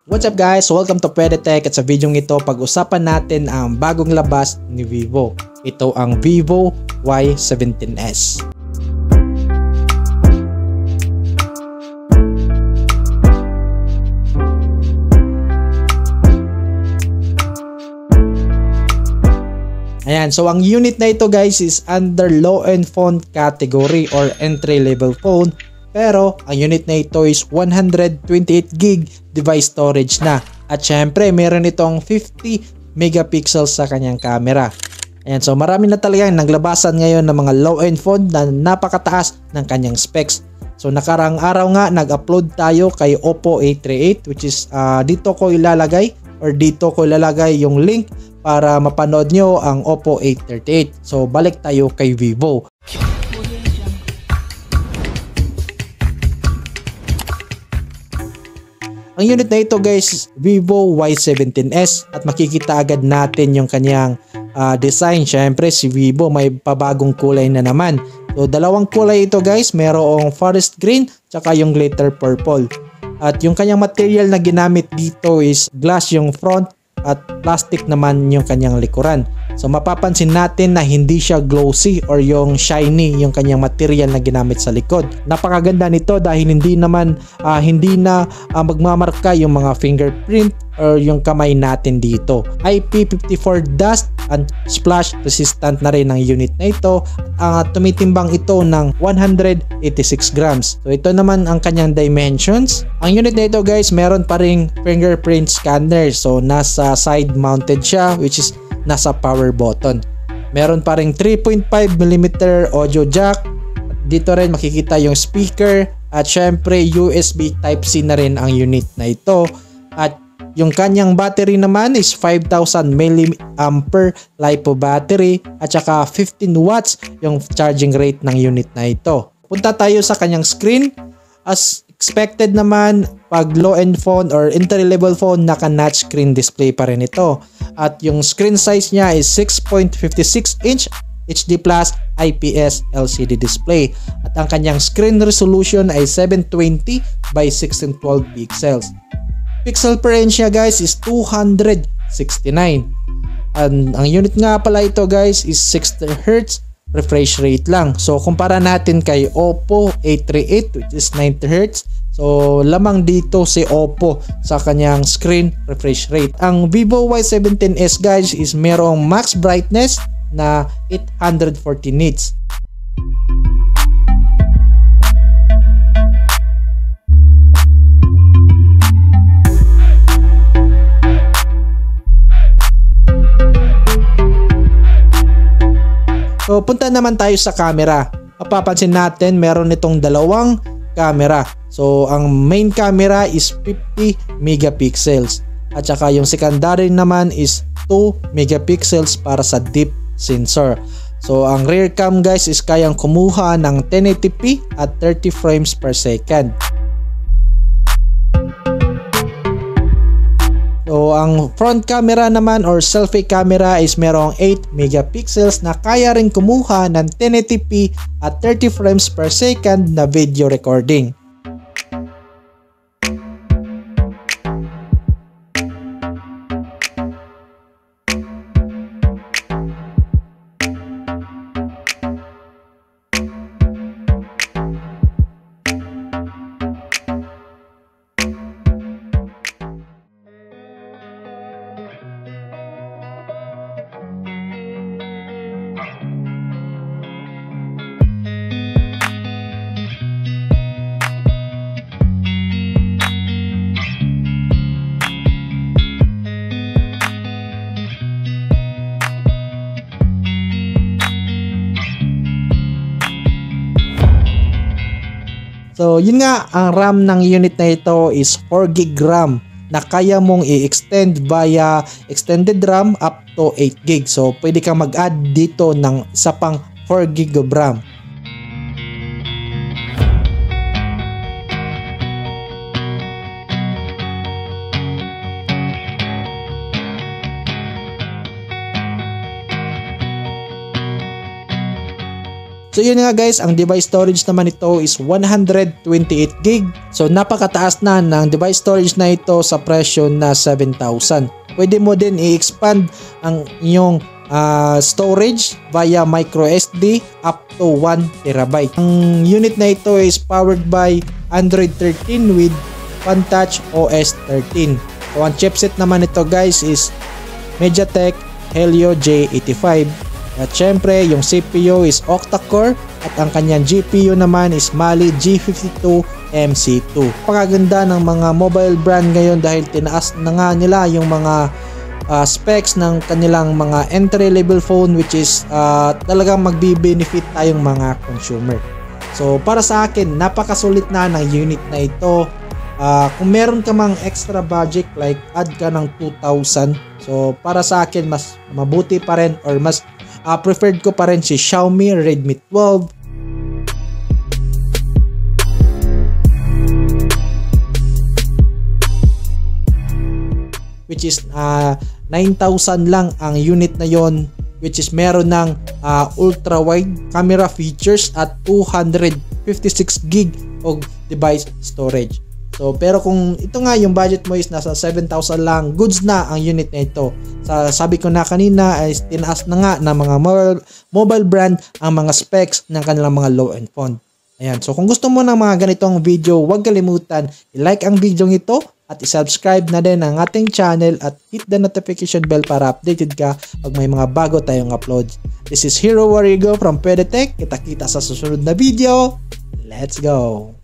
What's up guys? Welcome to Pwede Tech at sa video ito pag-usapan natin ang bagong labas ni Vivo. Ito ang Vivo Y17s. Ayan, so ang unit na ito guys is under low-end phone category or entry-level phone. Pero ang unit na ito is 128GB device storage na. At syempre meron itong 50 megapixels sa kanyang camera. Ayan, so marami na talagang naglabasan ngayon ng mga low-end phone na napakataas ng kanyang specs. So nakarang araw nga nag-upload tayo kay Oppo A38 which is dito ko ilalagay yung link para mapanood nyo ang Oppo A38. So balik tayo kay Vivo. Ang unit na ito guys, Vivo Y17s at makikita agad natin yung kanyang design. Syempre si Vivo may pabagong kulay na naman. So dalawang kulay ito guys, merong forest green tsaka yung glitter purple. At yung kanyang material na ginamit dito is glass yung front at plastic naman yung kanyang likuran. So mapapansin natin na hindi siya glossy or yung shiny yung kanyang material na ginamit sa likod. Napakaganda nito dahil hindi na magmamarka yung mga fingerprint or yung kamay natin dito. IP54 dust and splash resistant na rin ang unit na ito. Tumitimbang ito ng 186 grams. So ito naman ang kanyang dimensions. Ang unit na ito guys, meron pa ring fingerprint scanner. So nasa side mounted siya which is nasa power button. Meron pa ring 3.5mm audio jack. Dito rin makikita yung speaker at syempre USB Type-C na rin ang unit na ito. At yung kanyang battery naman is 5000 mAh LiPo battery at saka 15 watts yung charging rate ng unit na ito. Punta tayo sa kanyang screen. As expected naman, pag low-end phone or entry-level phone, naka-notch screen display pa rin ito. At yung screen size niya is 6.56 inch HD Plus IPS LCD display. At ang kanyang screen resolution ay 720 by 1612 pixels. Pixel per inch niya guys is 269. And ang unit nga pala ito guys is 60Hz refresh rate lang. So kumpara natin kay Oppo A38 which is 90Hz. So lamang dito si Oppo sa kanyang screen refresh rate. Ang Vivo Y17s guys is merong max brightness na 840 nits. So punta naman tayo sa camera. Mapapansin natin meron itong dalawang camera. So ang main camera is 50 megapixels. At saka yung secondary naman is 2 megapixels para sa deep sensor. So ang rear cam guys is kayang kumuha ng 1080p at 30 frames per second. So ang front camera naman or selfie camera is merong 8 megapixels na kaya rin kumuha ng 1080p at 30 frames per second na video recording. So yun nga, ang RAM ng unit na ito is 4GB RAM na kaya mong i-extend via extended RAM up to 8GB. So pwede kang mag-add dito ng isa pang 4GB of RAM. So yun nga guys, ang device storage naman ito is 128GB. So napakataas na ng device storage na ito sa presyo na 7,000. Pwede mo din i-expand ang inyong storage via micro SD up to 1TB. Ang unit na ito is powered by Android 13 with FunTouch OS 13. So ang chipset naman ito guys is MediaTek Helio J85. At syempre yung CPU is octa-core at ang kanyang GPU naman is Mali G52 MC2. Napakaganda ng mga mobile brand ngayon dahil tinaas na nga nila yung mga specs ng kanilang mga entry level phone, which is talagang magbi-benefit tayong mga consumer. So para sa akin, napakasulit na ng unit na ito. Kung meron ka mang extra budget, like add ka ng 2,000. So para sa akin, mas mabuti pa rin or mas preferred ko pa rin si Xiaomi Redmi 12. Which is 9,000 lang ang unit na yon, which is meron ng ultra wide camera features at 256GB of device storage. So pero kung ito nga yung budget mo is nasa 7,000 lang, goods na ang unit na ito. Sabi ko na kanina ay tinaas na nga ng mga mobile brand ang mga specs ng kanilang mga low-end phone. Ayan, so kung gusto mo ng mga ganitong video, huwag kalimutan i-like ang video ito at i-subscribe na din ang ating channel at hit the notification bell para updated ka pag may mga bago tayong upload. This is Hero Warrior Go from PwedTech. Kita-kita sa susunod na video. Let's go!